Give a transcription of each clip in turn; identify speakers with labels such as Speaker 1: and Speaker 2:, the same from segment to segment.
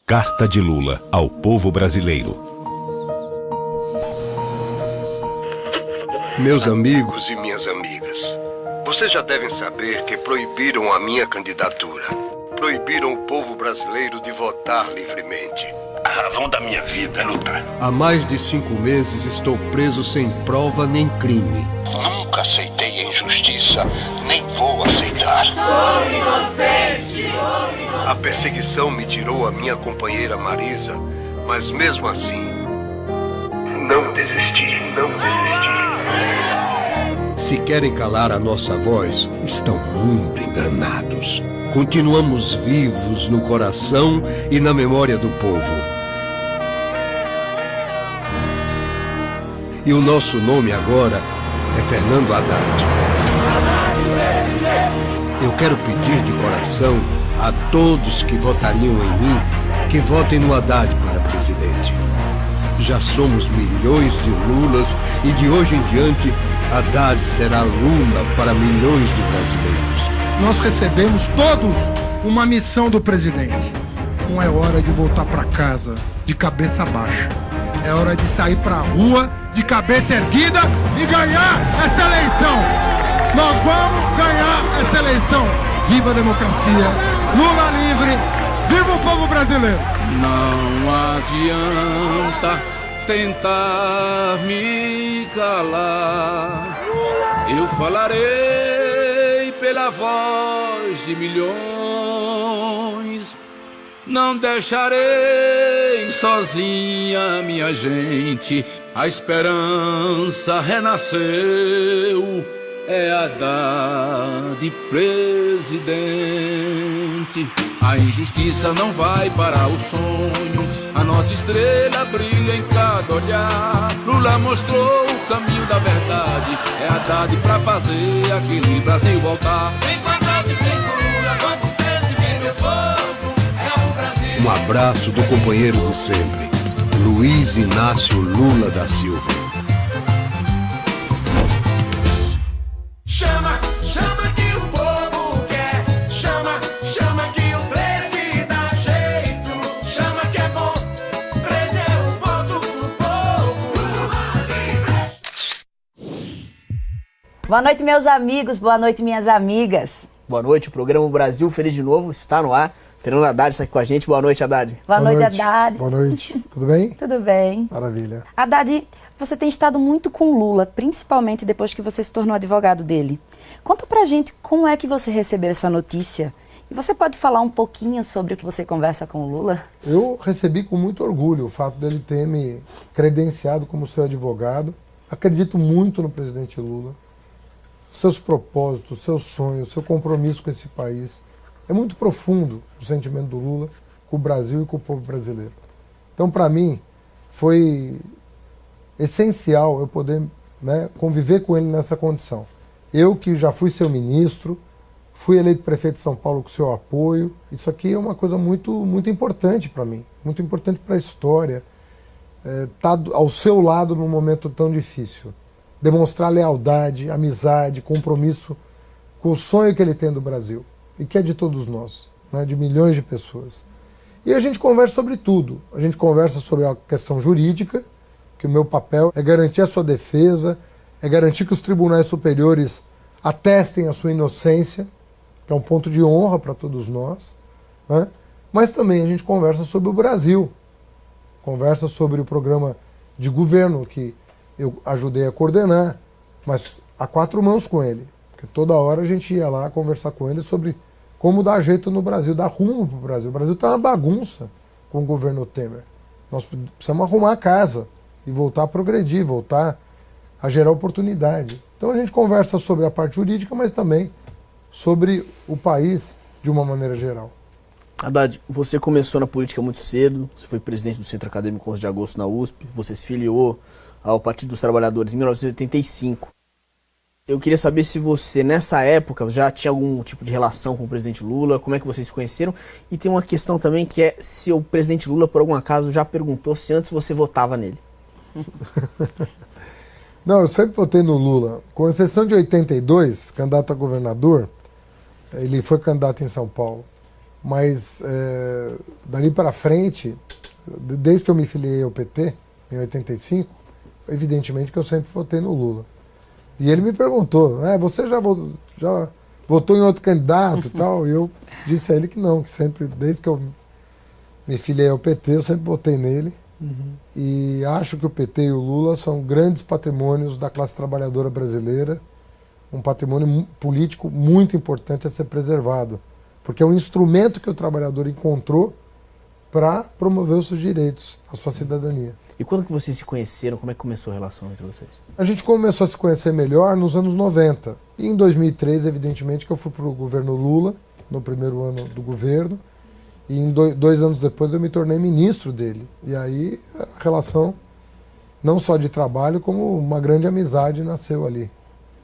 Speaker 1: Carta de Lula ao povo brasileiro.
Speaker 2: Meus amigos e minhas amigas, vocês já devem saber que proibiram a minha candidatura. Proibiram o povo brasileiro de votar livremente.
Speaker 3: A razão da minha vida é lutar.
Speaker 2: Há mais de 5 meses estou preso sem prova nem crime.
Speaker 3: Nunca aceitei a injustiça, nem vou aceitar.
Speaker 4: Sou inocente!
Speaker 2: A perseguição me tirou a minha companheira Marisa, mas mesmo assim,
Speaker 3: Não desisti, não desisti.
Speaker 2: se querem calar a nossa voz, estão muito enganados. Continuamos vivos no coração e na memória do povo. E o nosso nome agora é Fernando Haddad. Eu quero pedir de coração a todos que votariam em mim que votem no Haddad para presidente. Já somos milhões de Lulas e de hoje em diante Haddad será Lula para milhões de brasileiros.
Speaker 5: Nós recebemos todos uma missão do presidente. Não é hora de voltar para casa de cabeça baixa. É hora de sair para a rua de cabeça erguida e ganhar essa eleição. Nós vamos ganhar essa eleição. Viva a democracia, Lula livre, viva o povo brasileiro.
Speaker 6: Não adianta tentar me calar. Eu falarei pela voz de milhões. Não deixarei sozinha minha gente. A esperança renasceu. É Haddad presidente. A injustiça não vai parar o sonho. A nossa estrela brilha em cada olhar. Lula mostrou o caminho da verdade. É Haddad pra fazer aquele Brasil voltar. Vem com Haddad, vem com Lula, vamos presidente meu povo. É o Brasil.
Speaker 2: Um abraço do companheiro de sempre, Luiz Inácio Lula da Silva.
Speaker 4: Chama, chama que o povo quer. Chama, chama que o 13 dá jeito. Chama que é bom. 13 é o voto do povo.
Speaker 7: Boa noite, meus amigos. Boa noite, minhas amigas.
Speaker 8: Boa noite, o programa Brasil Feliz de Novo está no ar. Fernando Haddad está aqui com a gente. Boa noite, Haddad.
Speaker 7: Boa noite, Haddad.
Speaker 5: Boa noite. Tudo bem?
Speaker 7: Tudo bem.
Speaker 5: Maravilha.
Speaker 7: Haddad, você tem estado muito com Lula, principalmente depois que você se tornou advogado dele. Conta pra gente como é que você recebeu essa notícia. E você pode falar um pouquinho sobre o que você conversa com o Lula?
Speaker 5: Eu recebi com muito orgulho o fato dele ter me credenciado como seu advogado. Acredito muito no presidente Lula. Seus propósitos, seus sonhos, seu compromisso com esse país. É muito profundo o sentimento do Lula com o Brasil e com o povo brasileiro. Então, para mim, foi essencial eu poder, conviver com ele nessa condição. Eu que já fui seu ministro, fui eleito prefeito de São Paulo com seu apoio. Isso aqui é uma coisa muito, muito importante para mim, muito importante para a história. Estar ao seu lado num momento tão difícil. Demonstrar lealdade, amizade, compromisso com o sonho que ele tem do Brasil. E que é de todos nós, de milhões de pessoas. E a gente conversa sobre tudo. A gente conversa sobre a questão jurídica, que o meu papel é garantir a sua defesa, é garantir que os tribunais superiores atestem a sua inocência, que é um ponto de honra para todos nós. Mas também a gente conversa sobre o Brasil, conversa sobre o programa de governo que eu ajudei a coordenar, mas a 4 mãos com ele. Porque toda hora a gente ia lá conversar com ele sobre como dar jeito no Brasil, dar rumo para o Brasil. O Brasil está uma bagunça com o governo Temer. Nós precisamos arrumar a casa e voltar a progredir, voltar a gerar oportunidade. Então a gente conversa sobre a parte jurídica, mas também sobre o país de uma maneira geral.
Speaker 8: Haddad, você começou na política muito cedo, você foi presidente do Centro Acadêmico 11 de Agosto na USP, você se filiou ao Partido dos Trabalhadores em 1985. Eu queria saber se você, nessa época, já tinha algum tipo de relação com o presidente Lula, como é que vocês se conheceram? E tem uma questão também que é se o presidente Lula, por algum acaso, já perguntou se antes você votava nele.
Speaker 5: Não, eu sempre votei no Lula. Com exceção de 82, candidato a governador, ele foi candidato em São Paulo. Mas dali para frente, desde que eu me filiei ao PT, em 85, evidentemente que eu sempre votei no Lula. E ele me perguntou, você já votou em outro candidato e tal? E eu disse a ele que não, que sempre, desde que eu me filiei ao PT, eu sempre votei nele. E acho que o PT e o Lula são grandes patrimônios da classe trabalhadora brasileira, um patrimônio político muito importante a ser preservado, porque é um instrumento que o trabalhador encontrou para promover os seus direitos, a sua cidadania.
Speaker 8: E quando que vocês se conheceram? Como é que começou a relação entre vocês?
Speaker 5: A gente começou a se conhecer melhor nos anos 90. E em 2003, evidentemente, que eu fui para o governo Lula, no primeiro ano do governo, e em 2 anos depois eu me tornei ministro dele. E aí a relação, não só de trabalho, como uma grande amizade nasceu ali,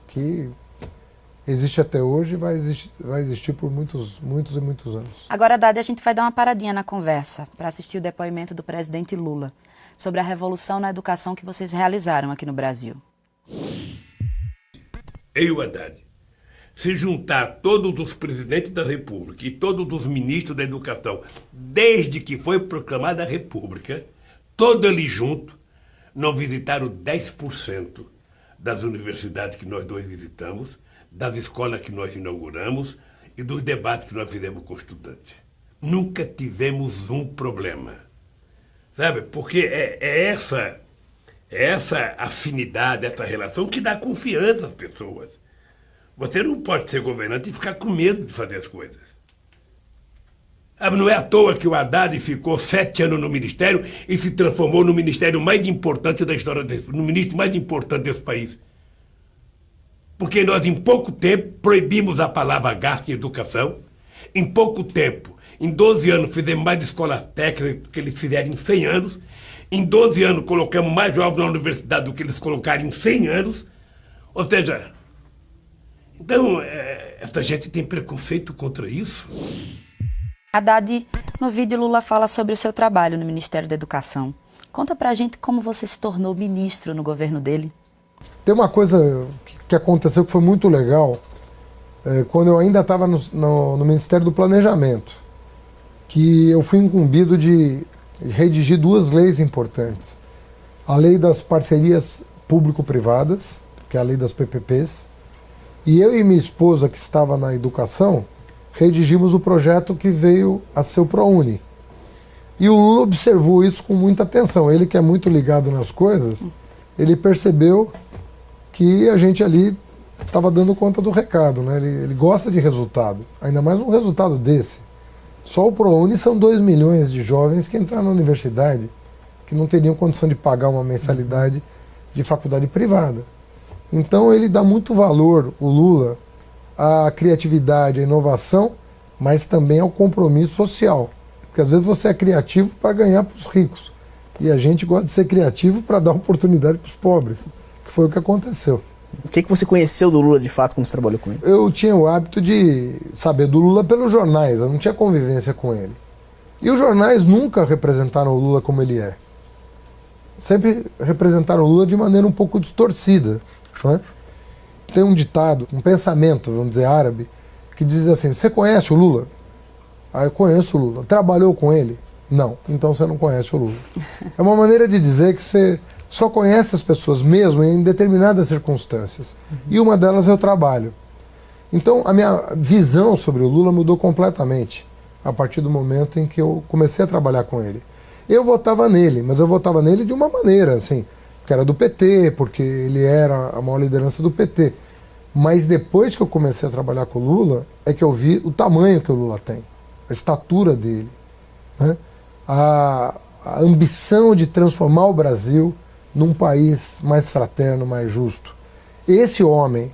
Speaker 5: que existe até hoje e vai existir por muitos e muitos anos.
Speaker 7: Agora, Haddad, a gente vai dar uma paradinha na conversa para assistir o depoimento do presidente Lula sobre a revolução na educação que vocês realizaram aqui no Brasil.
Speaker 9: Eu, Haddad, se juntar todos os presidentes da República e todos os ministros da educação, desde que foi proclamada a República, todos eles juntos, não visitaram 10% das universidades que nós dois visitamos, das escolas que nós inauguramos e dos debates que nós fizemos com estudantes. Nunca tivemos um problema. Sabe? Porque é essa afinidade, essa relação que dá confiança às pessoas. Você não pode ser governante e ficar com medo de fazer as coisas. Sabe? Não é à toa que o Haddad ficou 7 anos no ministério e se transformou no ministério mais importante da história no ministro mais importante desse país. Porque nós, em pouco tempo, proibimos a palavra gasto em educação. Em pouco tempo, em 12 anos, fizemos mais escola técnica do que eles fizeram em 100 anos. Em 12 anos, colocamos mais jovens na universidade do que eles colocaram em 100 anos. Ou seja, então, essa gente tem preconceito contra isso.
Speaker 7: Haddad, no vídeo Lula fala sobre o seu trabalho no Ministério da Educação. Conta pra gente como você se tornou ministro no governo dele.
Speaker 5: Tem uma coisa que aconteceu que foi muito legal, quando eu ainda estava no Ministério do Planejamento, que eu fui incumbido de redigir 2 leis importantes. A lei das parcerias público-privadas, que é a lei das PPPs, e eu e minha esposa, que estava na educação, redigimos o projeto que veio a ser o ProUni. E o Lula observou isso com muita atenção. Ele, que é muito ligado nas coisas, ele percebeu que a gente ali estava dando conta do recado, né? Ele gosta de resultado, ainda mais um resultado desse. Só o ProUni são 2 milhões de jovens que entraram na universidade, que não teriam condição de pagar uma mensalidade de faculdade privada. Então ele dá muito valor, o Lula, à criatividade, à inovação, mas também ao compromisso social. Porque às vezes você é criativo para ganhar para os ricos. E a gente gosta de ser criativo para dar oportunidade para os pobres, que foi o que aconteceu.
Speaker 8: O que você conheceu do Lula de fato quando você trabalhou com ele?
Speaker 5: Eu tinha o hábito de saber do Lula pelos jornais, eu não tinha convivência com ele. E os jornais nunca representaram o Lula como ele é. Sempre representaram o Lula de maneira um pouco distorcida. Né? Tem um ditado, um pensamento, vamos dizer, árabe, que diz assim: você conhece o Lula? Ah, eu conheço o Lula. Trabalhou com ele? Não. Então você não conhece o Lula. É uma maneira de dizer que você só conhece as pessoas mesmo em determinadas circunstâncias. E uma delas é o trabalho. Então a minha visão sobre o Lula mudou completamente a partir do momento em que eu comecei a trabalhar com ele. Eu votava nele, mas eu votava nele de uma maneira, assim, que era do PT, porque ele era a maior liderança do PT. Mas depois que eu comecei a trabalhar com o Lula, é que eu vi o tamanho que o Lula tem, a estatura dele, né? A ambição de transformar o Brasil num país mais fraterno, mais justo. Esse homem,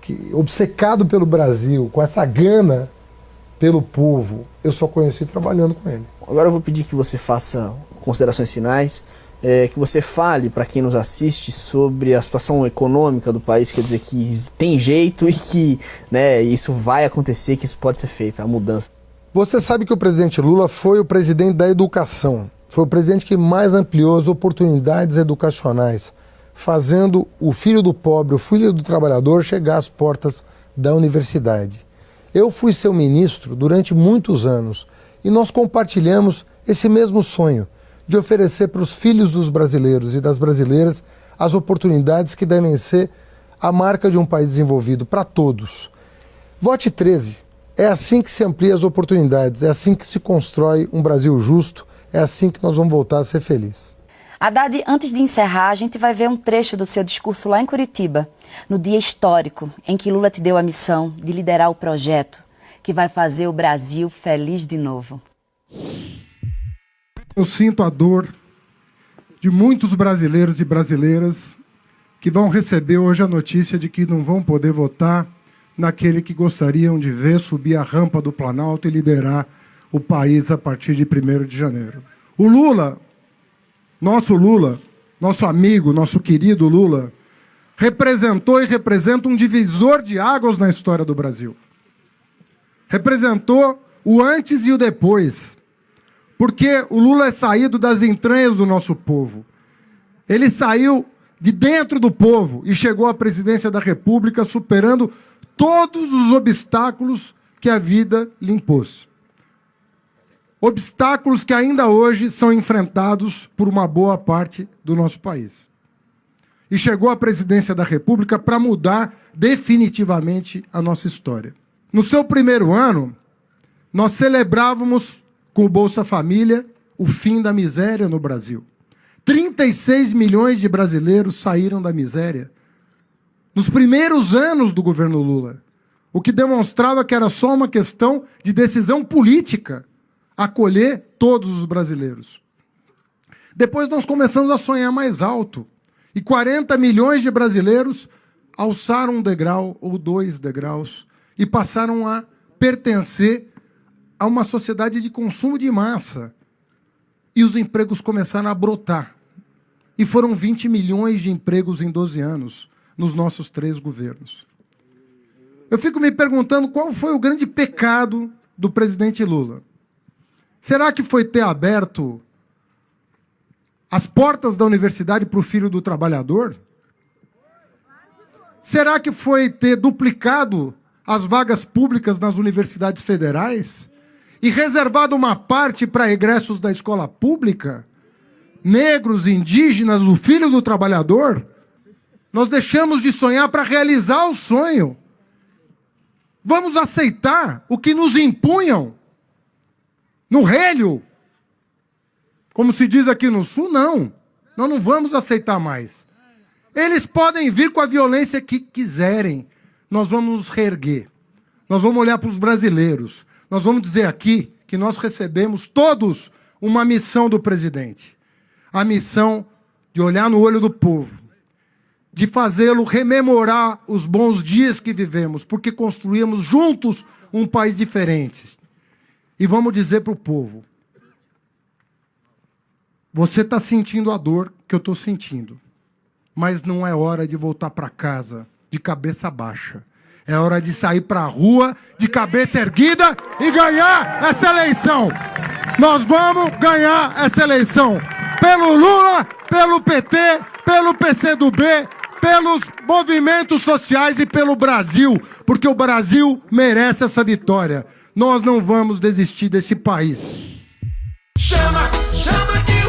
Speaker 5: que obcecado pelo Brasil, com essa gana pelo povo, eu só conheci trabalhando com ele.
Speaker 8: Agora eu vou pedir que você faça considerações finais, que você fale para quem nos assiste sobre a situação econômica do país, quer dizer que tem jeito e que, né, isso vai acontecer, que isso pode ser feito, a mudança.
Speaker 5: Você sabe que o presidente Lula foi o presidente da educação. Foi o presidente que mais ampliou as oportunidades educacionais, fazendo o filho do pobre, o filho do trabalhador chegar às portas da universidade. Eu fui seu ministro durante muitos anos e nós compartilhamos esse mesmo sonho de oferecer para os filhos dos brasileiros e das brasileiras as oportunidades que devem ser a marca de um país desenvolvido para todos. Vote 13. É assim que se amplia as oportunidades, é assim que se constrói um Brasil justo, é assim que nós vamos voltar a ser felizes.
Speaker 7: Haddad, antes de encerrar, a gente vai ver um trecho do seu discurso lá em Curitiba, no dia histórico em que Lula te deu a missão de liderar o projeto que vai fazer o Brasil feliz de novo.
Speaker 10: Eu sinto a dor de muitos brasileiros e brasileiras que vão receber hoje a notícia de que não vão poder votar naquele que gostariam de ver subir a rampa do Planalto e liderar o país a partir de 1º de janeiro. O Lula, nosso amigo, nosso querido Lula, representou e representa um divisor de águas na história do Brasil. Representou o antes e o depois. Porque o Lula é saído das entranhas do nosso povo. Ele saiu de dentro do povo e chegou à presidência da República superando todos os obstáculos que a vida lhe impôs. Obstáculos que ainda hoje são enfrentados por uma boa parte do nosso país. E chegou à presidência da República para mudar definitivamente a nossa história. No seu primeiro ano, nós celebrávamos com o Bolsa Família o fim da miséria no Brasil. 36 milhões de brasileiros saíram da miséria nos primeiros anos do governo Lula, o que demonstrava que era só uma questão de decisão política acolher todos os brasileiros. Depois nós começamos a sonhar mais alto, e 40 milhões de brasileiros alçaram um degrau ou 2 degraus e passaram a pertencer a uma sociedade de consumo de massa. E os empregos começaram a brotar. E foram 20 milhões de empregos em 12 anos, nos nossos 3 governos. Eu fico me perguntando qual foi o grande pecado do presidente Lula. Será que foi ter aberto as portas da universidade para o filho do trabalhador? Será que foi ter duplicado as vagas públicas nas universidades federais e reservado uma parte para egressos da escola pública? Negros, indígenas, o filho do trabalhador? Nós deixamos de sonhar para realizar o sonho. Vamos aceitar o que nos impunham no relho? Como se diz aqui no Sul, não. Nós não vamos aceitar mais. Eles podem vir com a violência que quiserem. Nós vamos nos reerguer. Nós vamos olhar para os brasileiros. Nós vamos dizer aqui que nós recebemos todos uma missão do presidente. A missão de olhar no olho do povo, de fazê-lo rememorar os bons dias que vivemos, porque construímos juntos um país diferente. E vamos dizer para o povo: você está sentindo a dor que eu estou sentindo, mas não é hora de voltar para casa de cabeça baixa. É hora de sair para a rua de cabeça erguida e ganhar essa eleição. Nós vamos ganhar essa eleição. Pelo Lula, pelo PT, pelo PCdoB, pelos movimentos sociais e pelo Brasil. Porque o Brasil merece essa vitória. Nós não vamos desistir desse país.
Speaker 4: Chama, chama que